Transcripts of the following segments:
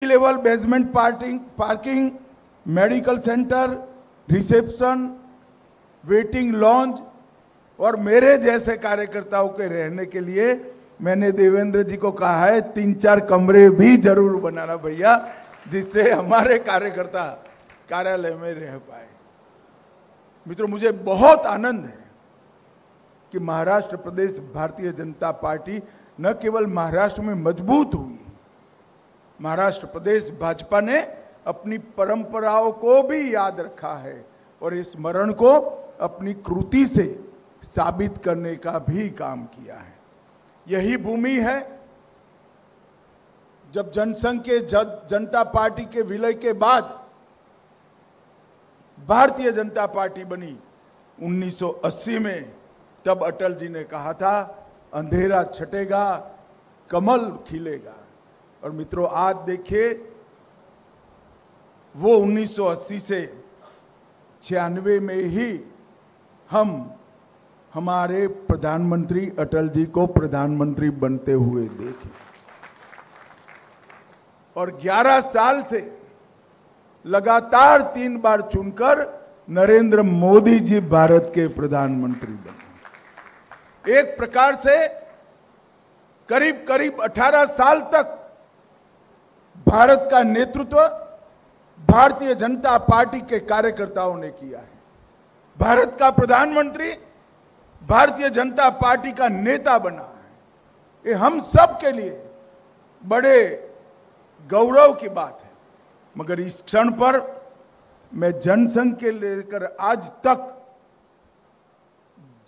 Level basement parking, medical centre, reception, waiting lounge और मेरे जैसे कार्यकर्ताओं के रहने के लिए मैंने देवेंद्र जी को कहा है 3-4 कमरे भी जरूर बनाना भैया, जिससे हमारे कार्यकर्ता कार्यालय में रह पाए। मित्रों, मुझे बहुत आनंद है कि महाराष्ट्र प्रदेश भारतीय जनता पार्टी न केवल महाराष्ट्र में मजबूत हुई, महाराष्ट्र प्रदेश भाजपा ने अपनी परंपराओं को भी याद रखा है और इस स्मरण को अपनी कृति से साबित करने का भी काम किया है। यही भूमि है जब जनसंघ के जनता पार्टी के विलय के बाद भारतीय जनता पार्टी बनी 1980 में, तब अटल जी ने कहा था अंधेरा छटेगा, कमल खिलेगा। और मित्रों, आज देखिए वो 1980 से 96 में ही हम हमारे प्रधानमंत्री अटल जी को प्रधानमंत्री बनते हुए देखे और 11 साल से लगातार 3 बार चुनकर नरेंद्र मोदी जी भारत के प्रधानमंत्री बने। एक प्रकार से करीब करीब 18 साल तक भारत का नेतृत्व भारतीय जनता पार्टी के कार्यकर्ताओं ने किया है। भारत का प्रधानमंत्री भारतीय जनता पार्टी का नेता बना है। ये हम सब के लिए बड़े गौरव की बात है। मगर इस क्षण पर मैं जनसंघ के लेकर आज तक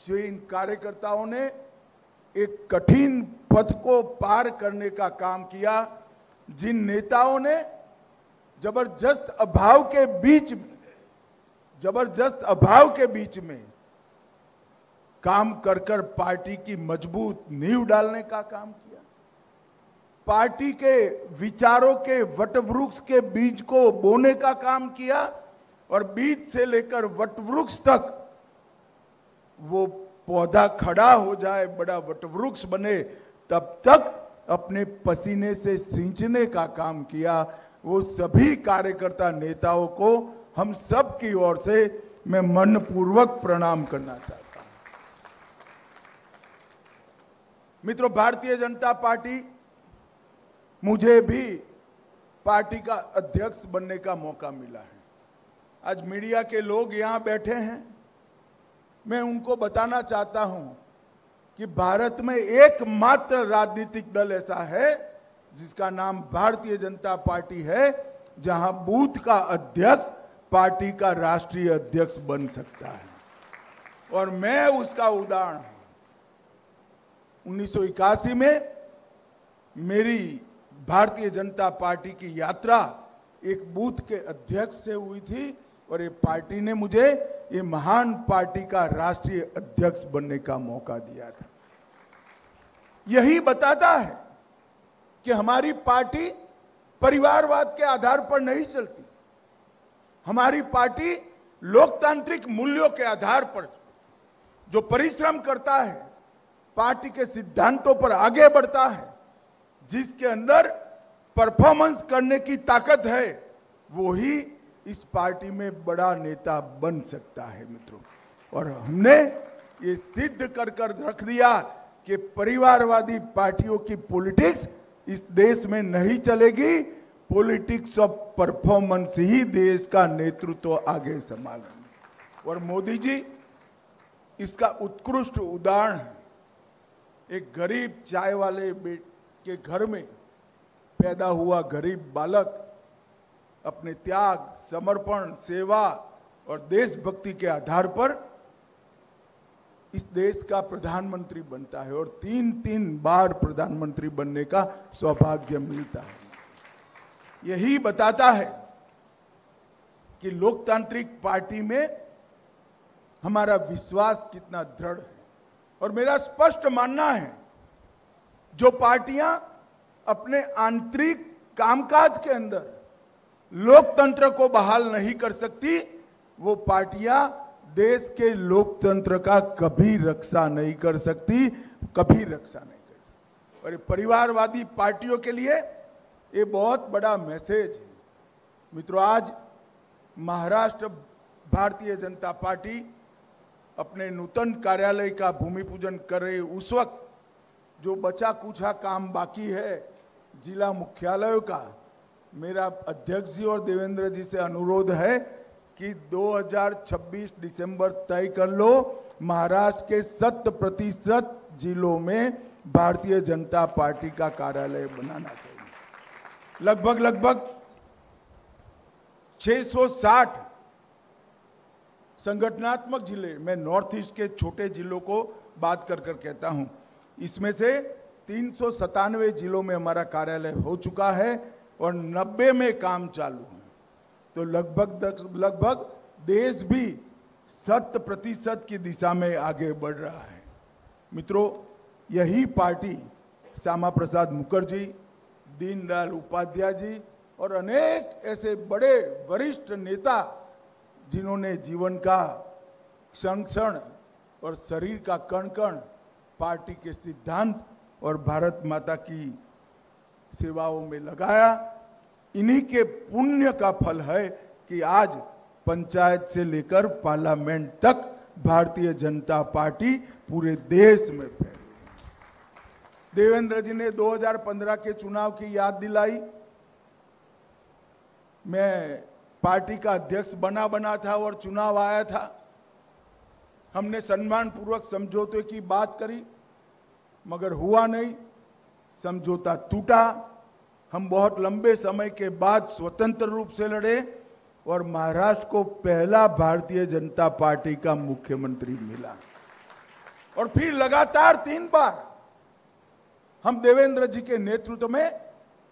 जो इन कार्यकर्ताओं ने एक कठिन पथ को पार करने का काम किया, जिन नेताओं ने जबरदस्त अभाव के बीच में काम कर कर पार्टी की मजबूत नींव डालने का काम किया, पार्टी के विचारों के वटवृक्ष के बीज को बोने का काम किया और बीज से लेकर वटवृक्ष तक वो पौधा खड़ा हो जाए, बड़ा वटवृक्ष बने, तब तक अपने पसीने से सींचने का काम किया। वो सभी कार्यकर्ता नेताओं को हम सब की ओर से मैं मनपूर्वक प्रणाम करना चाहता हूं। मित्रों, भारतीय जनता पार्टी मुझे भी पार्टी का अध्यक्ष बनने का मौका मिला है। आज मीडिया के लोग यहां बैठे हैं, मैं उनको बताना चाहता हूं कि भारत में एकमात्र राजनीतिक दल ऐसा है जिसका नाम भारतीय जनता पार्टी है, जहां बूथ का अध्यक्ष पार्टी का राष्ट्रीय अध्यक्ष बन सकता है और मैं उसका उदाहरण हूं। 1981 में मेरी भारतीय जनता पार्टी की यात्रा एक बूथ के अध्यक्ष से हुई थी और ये पार्टी ने मुझे ये महान पार्टी का राष्ट्रीय अध्यक्ष बनने का मौका दिया था। यही बताता है कि हमारी पार्टी परिवारवाद के आधार पर नहीं चलती, हमारी पार्टी लोकतांत्रिक मूल्यों के आधार पर जो परिश्रम करता है, पार्टी के सिद्धांतों पर आगे बढ़ता है, जिसके अंदर परफॉर्मेंस करने की ताकत है, वो ही इस पार्टी में बड़ा नेता बन सकता है मित्रों। और हमने ये सिद्ध कर कर रख दिया कि परिवारवादी पार्टियों की पॉलिटिक्स इस देश में नहीं चलेगी, पॉलिटिक्स ऑफ परफॉर्मेंस ही देश का नेतृत्व आगे संभालेंगे। और मोदी जी इसका उत्कृष्ट उदाहरण है। एक गरीब चाय वाले के घर में पैदा हुआ गरीब बालक अपने त्याग, समर्पण, सेवा और देशभक्ति के आधार पर इस देश का प्रधानमंत्री बनता है और 3-3 बार प्रधानमंत्री बनने का सौभाग्य मिलता है। यही बताता है कि लोकतांत्रिक पार्टी में हमारा विश्वास कितना दृढ़ है। और मेरा स्पष्ट मानना है, जो पार्टियां अपने आंतरिक कामकाज के अंदर लोकतंत्र को बहाल नहीं कर सकती, वो पार्टियां देश के लोकतंत्र का कभी रक्षा नहीं कर सकती, कभी रक्षा नहीं कर सकती। और परिवारवादी पार्टियों के लिए ये बहुत बड़ा मैसेज है। मित्रों, आज महाराष्ट्र भारतीय जनता पार्टी अपने नूतन कार्यालय का भूमि पूजन कर रही, उस वक्त जो बचा कुछा काम बाकी है जिला मुख्यालयों का, मेरा अध्यक्ष जी और देवेंद्र जी से अनुरोध है कि 2026 दिसंबर तय कर लो, महाराष्ट्र के 100% जिलों में भारतीय जनता पार्टी का कार्यालय बनाना चाहिए। लगभग 660 संगठनात्मक जिले, मैं नॉर्थ ईस्ट के छोटे जिलों को बात कर कहता हूं, इसमें से 397 जिलों में हमारा कार्यालय हो चुका है और 90 में काम चालू है। तो लगभग देश भी 100% की दिशा में आगे बढ़ रहा है। मित्रों, यही पार्टी श्यामा प्रसाद मुखर्जी, दीनदयाल उपाध्याय जी और अनेक ऐसे बड़े वरिष्ठ नेता जिन्होंने जीवन का क्षण और शरीर का कण पार्टी के सिद्धांत और भारत माता की सेवाओं में लगाया, इन्हीं के पुण्य का फल है कि आज पंचायत से लेकर पार्लियामेंट तक भारतीय जनता पार्टी पूरे देश में फैली। देवेंद्र जी ने 2015 के चुनाव की याद दिलाई। मैं पार्टी का अध्यक्ष बना था और चुनाव आया था। हमने सम्मानपूर्वक समझौते की बात करी, मगर हुआ नहीं, समझौता टूटा। हम बहुत लंबे समय के बाद स्वतंत्र रूप से लड़े और महाराष्ट्र को पहला भारतीय जनता पार्टी का मुख्यमंत्री मिला और फिर लगातार 3 बार हम देवेंद्र जी के नेतृत्व में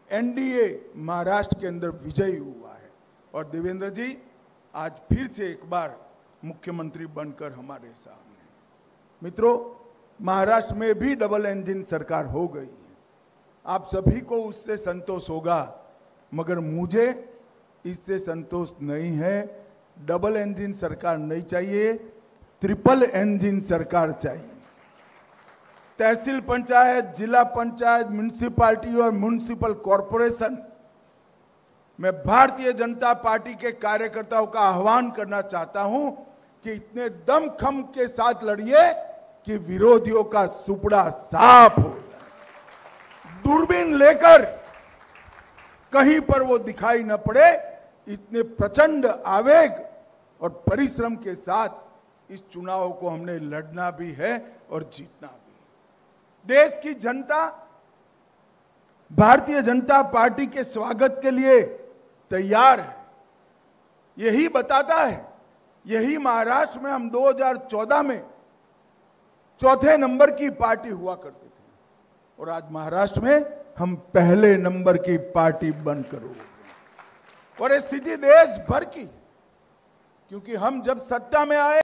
एनडीए महाराष्ट्र के अंदर विजयी हुआ है और देवेंद्र जी आज फिर से एक बार मुख्यमंत्री बनकर हमारे सामने। मित्रों, महाराष्ट्र में भी डबल इंजन सरकार हो गई है। आप सभी को उससे संतोष होगा, मगर मुझे इससे संतोष नहीं है। डबल इंजन सरकार नहीं चाहिए, ट्रिपल इंजन सरकार चाहिए। तहसील पंचायत, जिला पंचायत, म्युनिसिपैलिटी और म्युनिसिपल कॉरपोरेशन में भारतीय जनता पार्टी के कार्यकर्ताओं का आह्वान करना चाहता हूं कि इतने दमखम के साथ लड़िए कि विरोधियों का सुपड़ा साफ हो जाए। दूरबीन लेकर कहीं पर वो दिखाई न पड़े, इतने प्रचंड आवेग और परिश्रम के साथ इस चुनाव को हमने लड़ना भी है और जीतना भी। देश की जनता भारतीय जनता पार्टी के स्वागत के लिए तैयार है। यही बताता है, यही महाराष्ट्र में हम 2014 में 4थे नंबर की पार्टी हुआ करते थे और आज महाराष्ट्र में हम पहले नंबर की पार्टी बनकर हो गए। और ये स्थिति देश भर की, क्योंकि हम जब सत्ता में आए